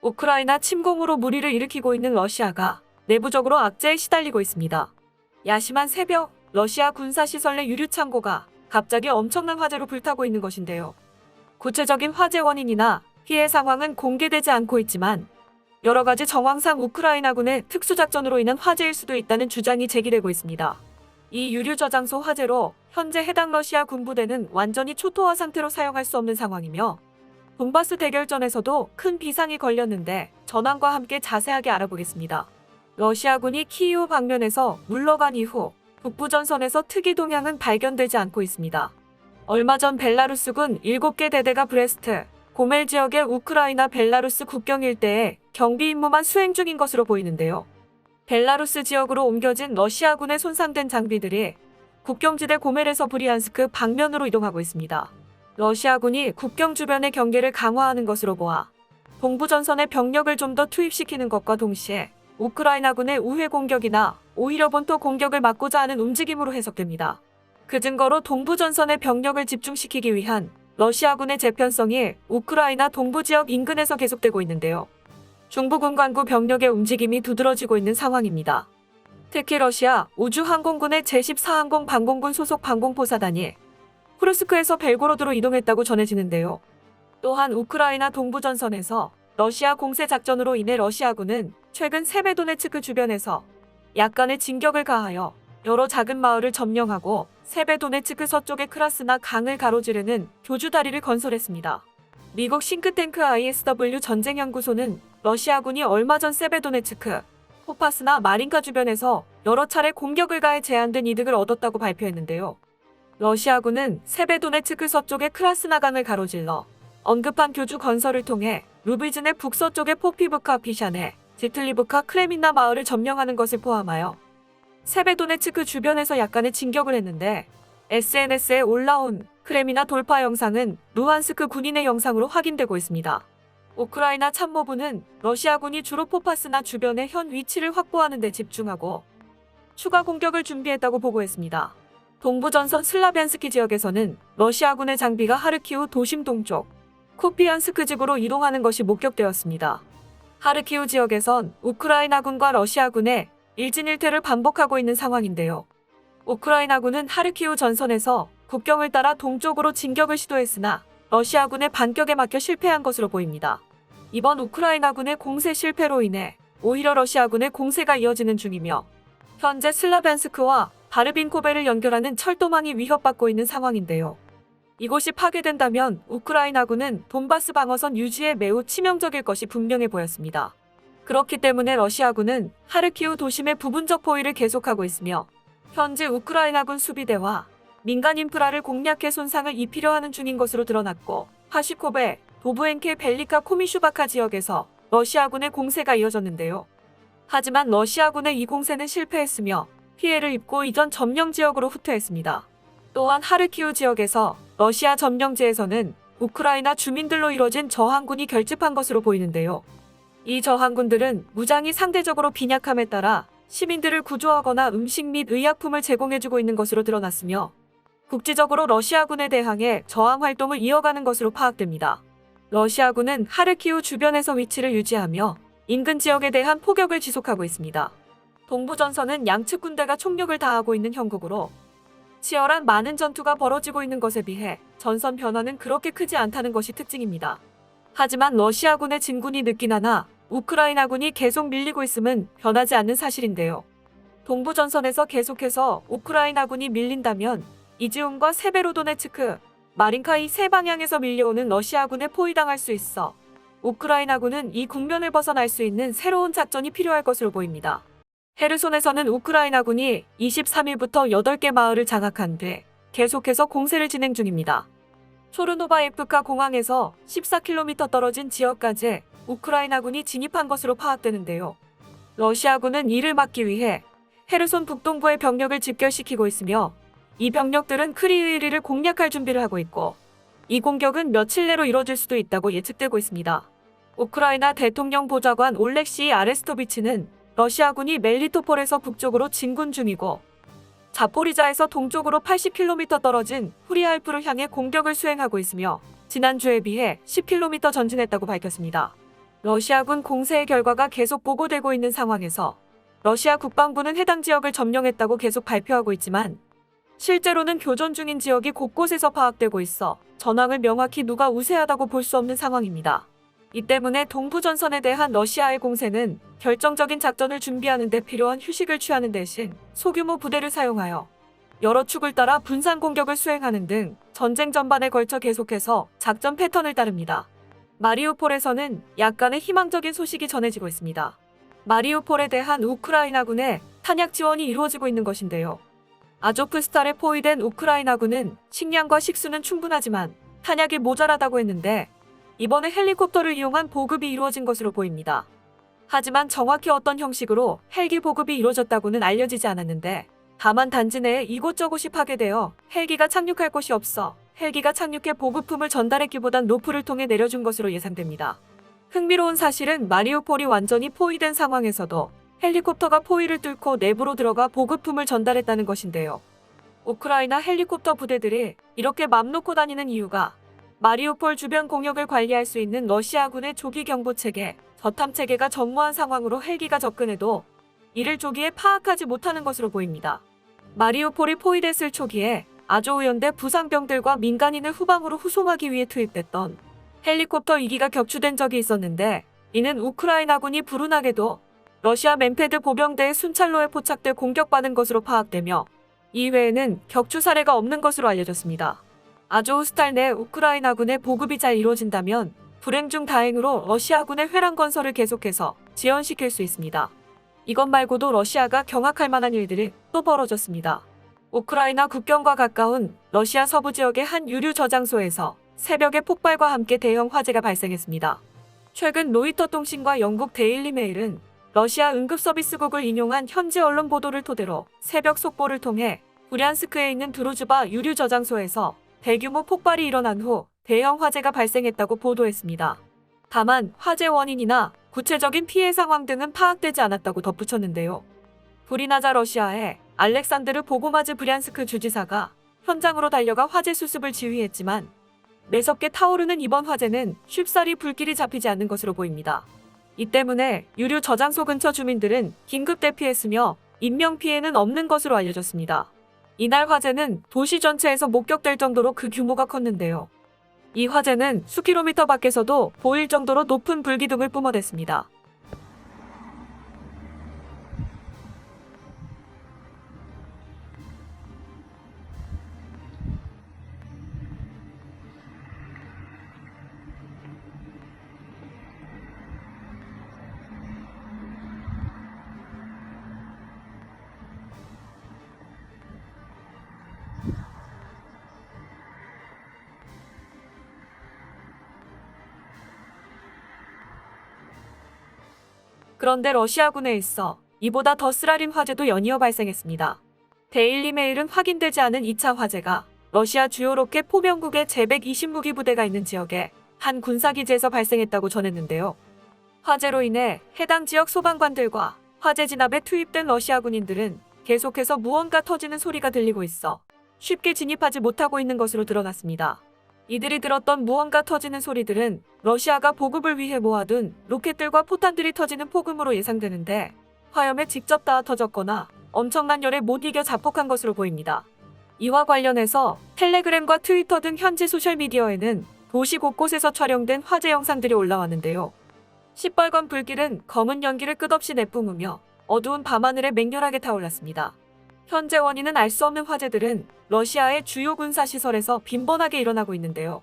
우크라이나 침공으로 무리를 일으키고 있는 러시아가 내부적으로 악재에 시달리고 있습니다. 야심한 새벽, 러시아 군사시설 내 유류창고가 갑자기 엄청난 화재로 불타고 있는 것인데요. 구체적인 화재 원인이나 피해 상황은 공개되지 않고 있지만 여러 가지 정황상 우크라이나군의 특수작전으로 인한 화재일 수도 있다는 주장이 제기되고 있습니다. 이 유류 저장소 화재로 현재 해당 러시아 군부대는 완전히 초토화 상태로 사용할 수 없는 상황이며 돈바스 대결전에서도 큰 비상이 걸렸는데 전황과 함께 자세하게 알아보겠습니다. 러시아군이 키이우 방면에서 물러간 이후 북부전선에서 특이 동향은 발견되지 않고 있습니다. 얼마 전 벨라루스군 7개 대대가 브레스트, 고멜 지역의 우크라이나 벨라루스 국경 일대에 경비 임무만 수행 중인 것으로 보이는데요. 벨라루스 지역으로 옮겨진 러시아군의 손상된 장비들이 국경지대 고멜에서 브리안스크 방면으로 이동하고 있습니다. 러시아군이 국경 주변의 경계를 강화하는 것으로 보아 동부전선의 병력을 좀 더 투입시키는 것과 동시에 우크라이나군의 우회 공격이나 오히려 본토 공격을 막고자 하는 움직임으로 해석됩니다. 그 증거로 동부전선의 병력을 집중시키기 위한 러시아군의 재편성이 우크라이나 동부지역 인근에서 계속되고 있는데요. 중부군 관구 병력의 움직임이 두드러지고 있는 상황입니다. 특히 러시아 우주항공군의 제14항공 방공군 소속 방공포사단이 쿠르스크에서 벨고로드로 이동했다고 전해지는데요. 또한 우크라이나 동부전선에서 러시아 공세작전으로 인해 러시아군은 최근 세베도네츠크 주변에서 약간의 진격을 가하여 여러 작은 마을을 점령하고 세베도네츠크 서쪽의 크라스나 강을 가로지르는 교주다리를 건설했습니다. 미국 싱크탱크 ISW 전쟁연구소는 러시아군이 얼마 전 세베도네츠크, 포파스나 마린카 주변에서 여러 차례 공격을 가해 제한된 이득을 얻었다고 발표했는데요. 러시아군은 세베도네츠크 서쪽의 크라스나강을 가로질러 언급한 교주 건설을 통해 루비즌의 북서쪽의 포피브카 피샤네, 지틀리브카 크레민나 마을을 점령하는 것을 포함하여 세베도네츠크 주변에서 약간의 진격을 했는데 SNS에 올라온 크레미나 돌파 영상은 루한스크 군인의 영상으로 확인되고 있습니다. 우크라이나 참모부는 러시아군이 주로 포파스나 주변의 현 위치를 확보하는 데 집중하고 추가 공격을 준비했다고 보고했습니다. 동부전선 슬라비안스키 지역에서는 러시아군의 장비가 하르키우 도심 동쪽 쿠피안스크 지구로 이동하는 것이 목격되었습니다. 하르키우 지역에선 우크라이나군과 러시아군의 일진일퇴를 반복하고 있는 상황인데요. 우크라이나군은 하르키우 전선에서 국경을 따라 동쪽으로 진격을 시도했으나 러시아군의 반격에 막혀 실패한 것으로 보입니다. 이번 우크라이나군의 공세 실패로 인해 오히려 러시아군의 공세가 이어지는 중이며 현재 슬라비안스크와 바르빈코베를 연결하는 철도망이 위협받고 있는 상황인데요. 이곳이 파괴된다면 우크라이나군은 돈바스 방어선 유지에 매우 치명적일 것이 분명해 보였습니다. 그렇기 때문에 러시아군은 하르키우 도심의 부분적 포위를 계속하고 있으며 현재 우크라이나군 수비대와 민간 인프라를 공략해 손상을 입히려 하는 중인 것으로 드러났고 하시코베, 도브엔케 벨리카 코미슈바카 지역에서 러시아군의 공세가 이어졌는데요. 하지만 러시아군의 이 공세는 실패했으며 피해를 입고 이전 점령 지역으로 후퇴했습니다. 또한 하르키우 지역에서 러시아 점령지에서는 우크라이나 주민들로 이뤄진 저항군이 결집한 것으로 보이는데요. 이 저항군들은 무장이 상대적으로 빈약함에 따라 시민들을 구조하거나 음식 및 의약품을 제공해주고 있는 것으로 드러났으며 국지적으로 러시아군에 대항해 저항 활동을 이어가는 것으로 파악됩니다. 러시아군은 하르키우 주변에서 위치를 유지하며 인근 지역에 대한 포격을 지속하고 있습니다. 동부전선은 양측 군대가 총력을 다하고 있는 형국으로 치열한 많은 전투가 벌어지고 있는 것에 비해 전선 변화는 그렇게 크지 않다는 것이 특징입니다. 하지만 러시아군의 진군이 늦긴 하나 우크라이나군이 계속 밀리고 있음은 변하지 않는 사실인데요. 동부전선에서 계속해서 우크라이나군이 밀린다면 이지움과 세베로도네츠크, 마린카 이 세 방향에서 밀려오는 러시아군에 포위당할 수 있어 우크라이나군은 이 국면을 벗어날 수 있는 새로운 작전이 필요할 것으로 보입니다. 헤르손에서는 우크라이나군이 23일부터 8개 마을을 장악한 뒤 계속해서 공세를 진행 중입니다. 초르노바예프카 공항에서 14km 떨어진 지역까지 우크라이나군이 진입한 것으로 파악되는데요. 러시아군은 이를 막기 위해 헤르손 북동부의 병력을 집결시키고 있으며 이 병력들은 크리위리를 공략할 준비를 하고 있고 이 공격은 며칠 내로 이뤄질 수도 있다고 예측되고 있습니다. 우크라이나 대통령 보좌관 올렉시 아레스토비치는 러시아군이 멜리토폴에서 북쪽으로 진군 중이고 자포리자에서 동쪽으로 80km 떨어진 후리알프를 향해 공격을 수행하고 있으며 지난주에 비해 10km 전진했다고 밝혔습니다. 러시아군 공세의 결과가 계속 보고되고 있는 상황에서 러시아 국방부는 해당 지역을 점령했다고 계속 발표하고 있지만 실제로는 교전 중인 지역이 곳곳에서 파악되고 있어 전황을 명확히 누가 우세하다고 볼 수 없는 상황입니다. 이 때문에 동부전선에 대한 러시아의 공세는 결정적인 작전을 준비하는 데 필요한 휴식을 취하는 대신 소규모 부대를 사용하여 여러 축을 따라 분산 공격을 수행하는 등 전쟁 전반에 걸쳐 계속해서 작전 패턴을 따릅니다. 마리우폴에서는 약간의 희망적인 소식이 전해지고 있습니다. 마리우폴에 대한 우크라이나군의 탄약 지원이 이루어지고 있는 것인데요. 아조프스탈에 포위된 우크라이나군은 식량과 식수는 충분하지만 탄약이 모자라다고 했는데 이번에 헬리콥터를 이용한 보급이 이루어진 것으로 보입니다. 하지만 정확히 어떤 형식으로 헬기 보급이 이루어졌다고는 알려지지 않았는데 다만 단지 내에 이곳저곳이 파괴되어 헬기가 착륙할 곳이 없어 헬기가 착륙해 보급품을 전달했기보단 로프를 통해 내려준 것으로 예상됩니다. 흥미로운 사실은 마리우폴이 완전히 포위된 상황에서도 헬리콥터가 포위를 뚫고 내부로 들어가 보급품을 전달했다는 것인데요. 우크라이나 헬리콥터 부대들이 이렇게 맘 놓고 다니는 이유가 마리우폴 주변 공역을 관리할 수 있는 러시아군의 조기 경보 체계, 저탐 체계가 전무한 상황으로 헬기가 접근해도 이를 조기에 파악하지 못하는 것으로 보입니다. 마리우폴이 포위됐을 초기에 아조우연대 부상병들과 민간인을 후방으로 후송하기 위해 투입됐던 헬리콥터 2기가 격추된 적이 있었는데 이는 우크라이나군이 불운하게도 러시아 맨패드 보병대의 순찰로에 포착돼 공격받은 것으로 파악되며 이외에는 격추 사례가 없는 것으로 알려졌습니다. 아조우스탈 내 우크라이나군의 보급이 잘 이루어진다면 불행 중 다행으로 러시아군의 회랑 건설을 계속해서 지연시킬 수 있습니다. 이것 말고도 러시아가 경악할 만한 일들이 또 벌어졌습니다. 우크라이나 국경과 가까운 러시아 서부 지역의 한 유류 저장소에서 새벽에 폭발과 함께 대형 화재가 발생했습니다. 최근 로이터 통신과 영국 데일리 메일은 러시아 응급서비스국을 인용한 현지 언론 보도를 토대로 새벽 속보를 통해 브리안스크에 있는 드루즈바 유류 저장소에서 대규모 폭발이 일어난 후 대형 화재가 발생했다고 보도했습니다. 다만 화재 원인이나 구체적인 피해 상황 등은 파악되지 않았다고 덧붙였는데요. 불이 나자 러시아의 알렉산드르 보고마즈 브리안스크 주지사가 현장으로 달려가 화재 수습을 지휘했지만 매섭게 타오르는 이번 화재는 쉽사리 불길이 잡히지 않는 것으로 보입니다. 이 때문에 유류 저장소 근처 주민들은 긴급 대피했으며 인명피해는 없는 것으로 알려졌습니다. 이날 화재는 도시 전체에서 목격될 정도로 그 규모가 컸는데요. 이 화재는 수킬로미터 밖에서도 보일 정도로 높은 불기둥을 뿜어댔습니다. 그런데 러시아군에 있어 이보다 더 쓰라린 화재도 연이어 발생했습니다. 데일리 메일은 확인되지 않은 2차 화재가 러시아 주요 로켓 포병국의 제120무기 부대가 있는 지역의 한 군사기지에서 발생했다고 전했는데요. 화재로 인해 해당 지역 소방관들과 화재 진압에 투입된 러시아 군인들은 계속해서 무언가 터지는 소리가 들리고 있어 쉽게 진입하지 못하고 있는 것으로 드러났습니다. 이들이 들었던 무언가 터지는 소리들은 러시아가 보급을 위해 모아둔 로켓들과 포탄들이 터지는 폭음으로 예상되는데 화염에 직접 닿아 터졌거나 엄청난 열에 못 이겨 자폭한 것으로 보입니다. 이와 관련해서 텔레그램과 트위터 등 현지 소셜미디어에는 도시 곳곳에서 촬영된 화재 영상들이 올라왔는데요. 시뻘건 불길은 검은 연기를 끝없이 내뿜으며 어두운 밤하늘에 맹렬하게 타올랐습니다. 현재 원인은 알 수 없는 화재들은 러시아의 주요 군사시설에서 빈번하게 일어나고 있는데요.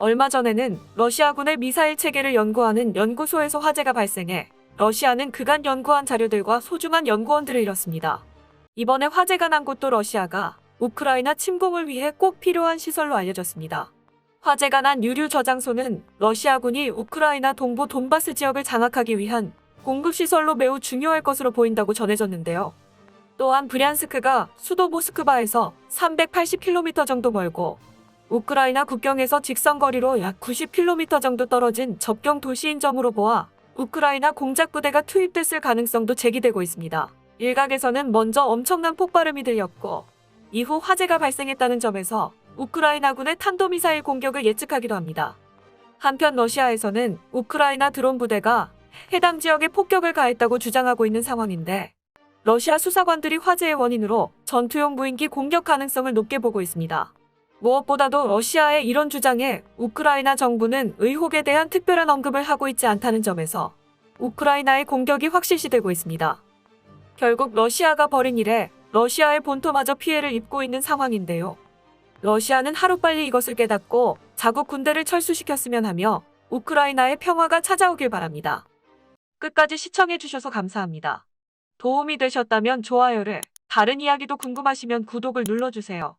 얼마 전에는 러시아군의 미사일 체계를 연구하는 연구소에서 화재가 발생해 러시아는 그간 연구한 자료들과 소중한 연구원들을 잃었습니다. 이번에 화재가 난 곳도 러시아가 우크라이나 침공을 위해 꼭 필요한 시설로 알려졌습니다. 화재가 난 유류 저장소는 러시아군이 우크라이나 동부 돈바스 지역을 장악하기 위한 공급시설로 매우 중요할 것으로 보인다고 전해졌는데요. 또한 브리안스크가 수도 모스크바에서 380km 정도 멀고 우크라이나 국경에서 직선거리로 약 90km 정도 떨어진 접경 도시인 점으로 보아 우크라이나 공작부대가 투입됐을 가능성도 제기되고 있습니다. 일각에서는 먼저 엄청난 폭발음이 들렸고 이후 화재가 발생했다는 점에서 우크라이나군의 탄도미사일 공격을 예측하기도 합니다. 한편 러시아에서는 우크라이나 드론 부대가 해당 지역에 폭격을 가했다고 주장하고 있는 상황인데, 러시아 수사관들이 화재의 원인으로 전투용 무인기 공격 가능성을 높게 보고 있습니다. 무엇보다도 러시아의 이런 주장에 우크라이나 정부는 의혹에 대한 특별한 언급을 하고 있지 않다는 점에서 우크라이나의 공격이 확실시되고 있습니다. 결국 러시아가 벌인 일에 러시아의 본토마저 피해를 입고 있는 상황인데요. 러시아는 하루빨리 이것을 깨닫고 자국 군대를 철수시켰으면 하며 우크라이나의 평화가 찾아오길 바랍니다. 끝까지 시청해주셔서 감사합니다. 도움이 되셨다면 좋아요를, 다른 이야기도 궁금하시면 구독을 눌러주세요.